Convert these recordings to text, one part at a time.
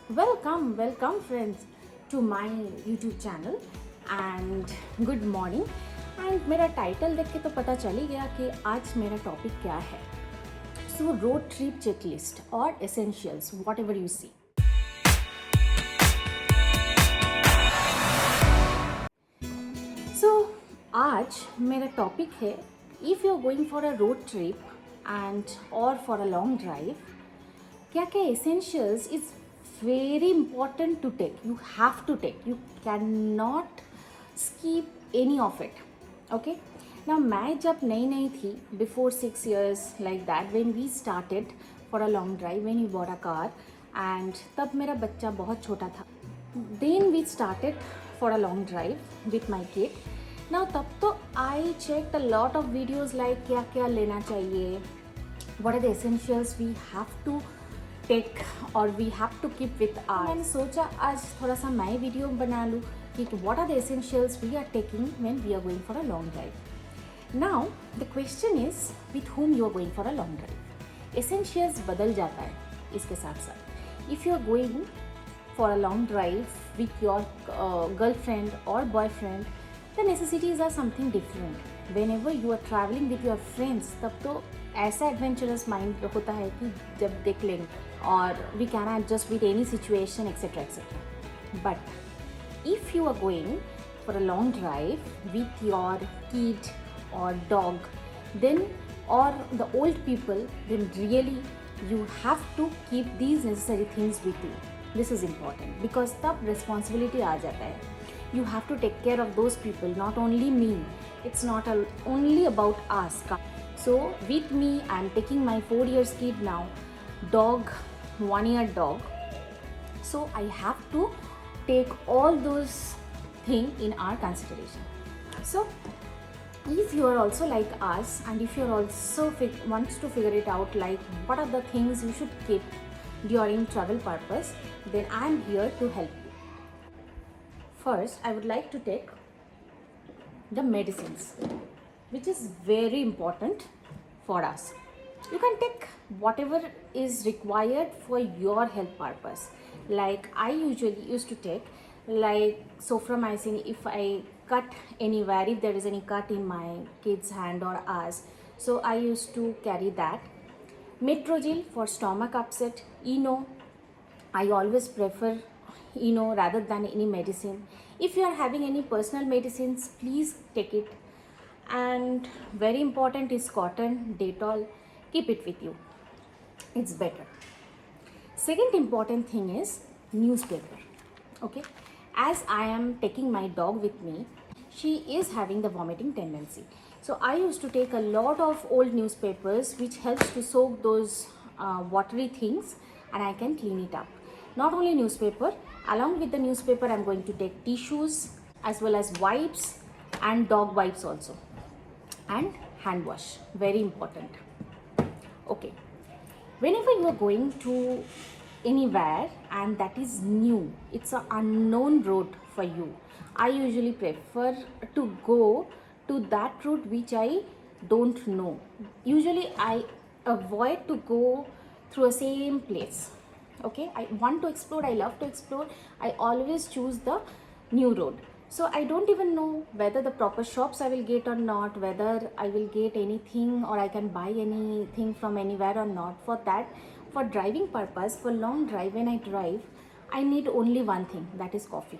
Welcome friends to my YouTube channel and good morning. And मेरा title देख के तो पता चल ही गया कि आज मेरा टॉपिक क्या है. So road trip checklist or essentials, whatever you see. So आज मेरा टॉपिक है if you're going for a road trip and or for a long drive, क्या क्या essentials is very important to take. You have to take. You cannot skip any of it. Okay. Now मैं जब नई थी before 6 years like that when we started for a long drive, when we bought a car and तब मेरा बच्चा बहुत छोटा था. Then we started for a long drive with my kid. Now तब तो I checked a lot of videos like क्या क्या लेना चाहिए, what are the essentials we have to take or we have to keep with us. मैंने सोचा आज थोड़ा सा मैं वीडियो बना लूँ कि what are the essentials we are taking when we are going for a long drive. Now the question is with whom you are going for a long drive. Essentials बदल जाता है इसके साथ साथ. If you are going for a long drive with your girlfriend or boyfriend, the necessities are something different. Whenever you are traveling with your friends, तब तो ऐसा adventurous mind होता है कि जब देख लेंगे और we can adjust with any situation etcetera etcetera. But if you are going for a long drive with your kid or dog, then or the old people, then really you have to keep these necessary things with you. This is important because tab responsibility aa jata hai. You have to take care of those people, not only me. It's not only about us. So with me, I'm taking my 4 years kid now, dog, 1 year dog. So I have to take all those things in our consideration. So if you are also like us and if you are also wants to figure it out like what are the things you should keep during travel purpose, then I am here to help you. First, I would like to take the medicines, which is very important for us. You can take whatever is required for your health purpose. Like I usually used to take like soframycin if I cut anywhere, if there is any cut in my kid's hand or us. So I used to carry that. Metrogyl for stomach upset. Eno, I always prefer Eno rather than any medicine. If you are having any personal medicines, please take it. And very important is cotton, Dettol. Keep it with you. It's better. Second important thing is newspaper. Okay. As I am taking my dog with me, she is having the vomiting tendency. So I used to take a lot of old newspapers which helps to soak those watery things and I can clean it up. Not only newspaper, along with the newspaper I'm going to take tissues as well as wipes and dog wipes also. And hand wash, very important. Okay, whenever you are going to anywhere and that is new, it's an unknown road for you, I usually prefer to go to that route which I don't know. Usually I avoid to go through a same place. Okay, I want to explore, I love to explore, I always choose the new road. So I don't even know whether the proper shops I will get or not, whether I will get anything or I can buy anything from anywhere or not. For that, for driving purpose, for long drive, when I drive, I need only one thing, that is coffee.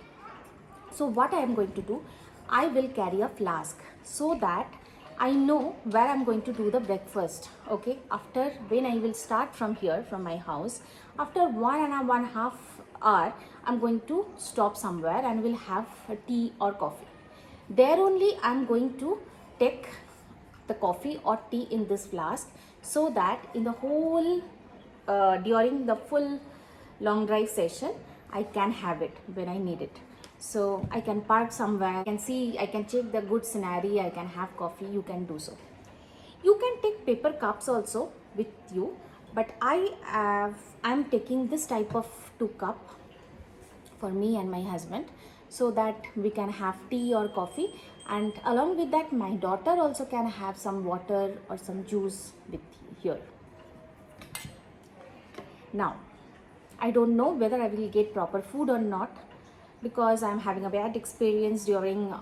So what I am going to do, I will carry a flask so that I know where I'm going to do the breakfast. Okay, after when I will start from here, from my house, after 1.5 hour, I'm going to stop somewhere and will have a tea or coffee. There only I'm going to take the coffee or tea in this flask so that in the whole during the full long drive session I can have it when I need it. So I can park somewhere, I can see, I can check the good scenario, I can have coffee, you can do so. You can take paper cups also with you, but I'm taking this type of 2 cup for me and my husband so that we can have tea or coffee, and along with that my daughter also can have some water or some juice with here. Now I don't know whether I will get proper food or not, because I'm having a bad experience during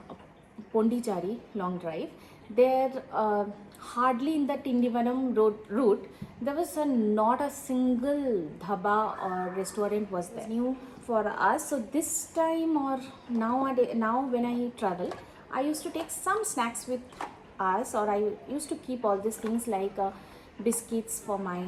Pondicherry long drive. There, hardly in the Tindivanam route, there was not a single dhaba or restaurant was there. New for us. So this time or now when I travel, I used to take some snacks with us, or I used to keep all these things like biscuits for my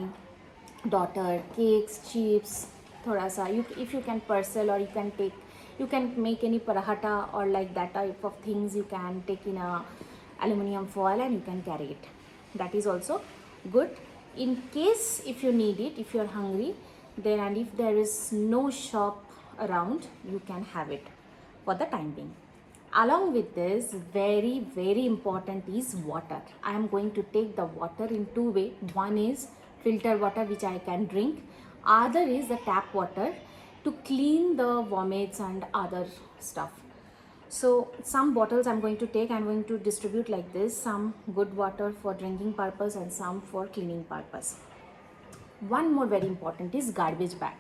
daughter, cakes, chips, thoda sa. If you can parcel, or you can make any paratha or like that type of things. You can take in a aluminum foil and you can carry it. That is also good. In case if you need it, if you are hungry, then and if there is no shop around, you can have it for the time being. Along with this, very important is water. I am going to take the water in two ways. One is filter water which I can drink, other is the tap water to clean the vomits and other stuff. So some bottles I'm going to take, I'm going to distribute like this, some good water for drinking purpose and some for cleaning purpose. One more very important is garbage bag.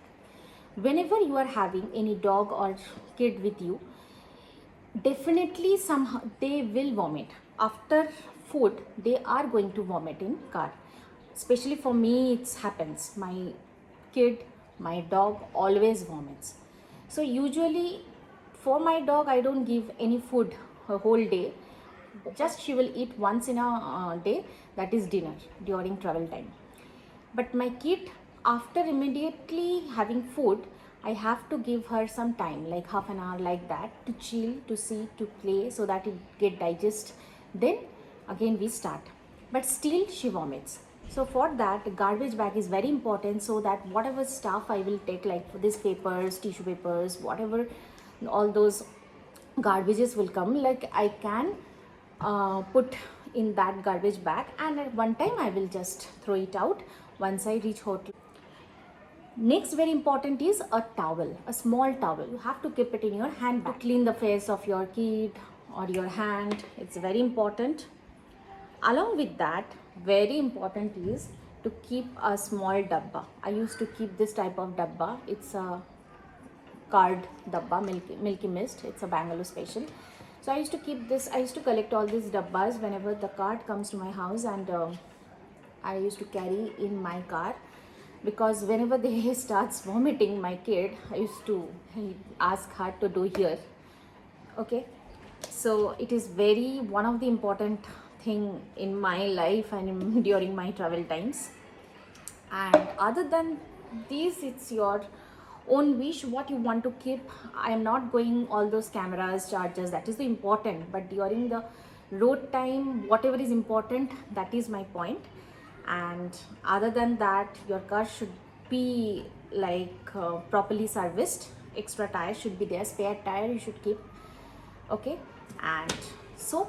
Whenever you are having any dog or kid with you, definitely somehow they will vomit. After food, they are going to vomit in car. Especially for me, it happens. My kid, my dog always vomits. So usually for my dog, I don't give any food a whole day. Just she will eat once in a day, that is dinner during travel time. But my kid, after immediately having food, I have to give her some time, like half an hour like that, to chill, to see, to play, so that it get digest. Then again we start. But still she vomits. So for that, garbage bag is very important, so that whatever stuff I will take, like for these papers, tissue papers, whatever, all those garbages will come, like I can put in that garbage bag, and at one time I will just throw it out once I reach hotel. Next very important is a towel, a small towel. You have to keep it in your hand to clean the face of your kid or your hand. It's very important. Along with that, very important is to keep a small dabba. I used to keep this type of dabba. It's a card dabba, Milky Mist. It's a Bangalore special. So I used to keep this. I used to collect all these dabbas whenever the card comes to my house, and I used to carry in my car, because whenever they starts vomiting, my kid, I used to ask her to do here. Okay, so it is very one of the important thing in my life and during my travel times. And other than this, it's your own wish what you want to keep. I am not going all those cameras, chargers, that is the important, but during the road time, whatever is important, that is my point. And other than that, your car should be like properly serviced. Extra tire should be there, spare tire you should keep. Okay, and so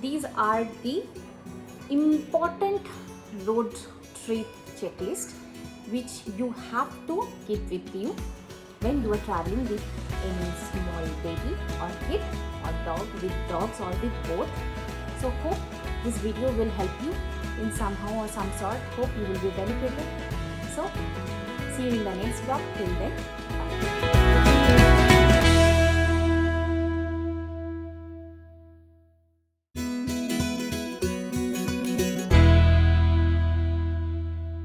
these are the important road trip checklist which you have to keep with you when you are traveling with any small baby or kid or dog, with dogs or with both. So hope this video will help you in somehow or some sort. Hope you will be benefited. So see you in the next vlog. Till then,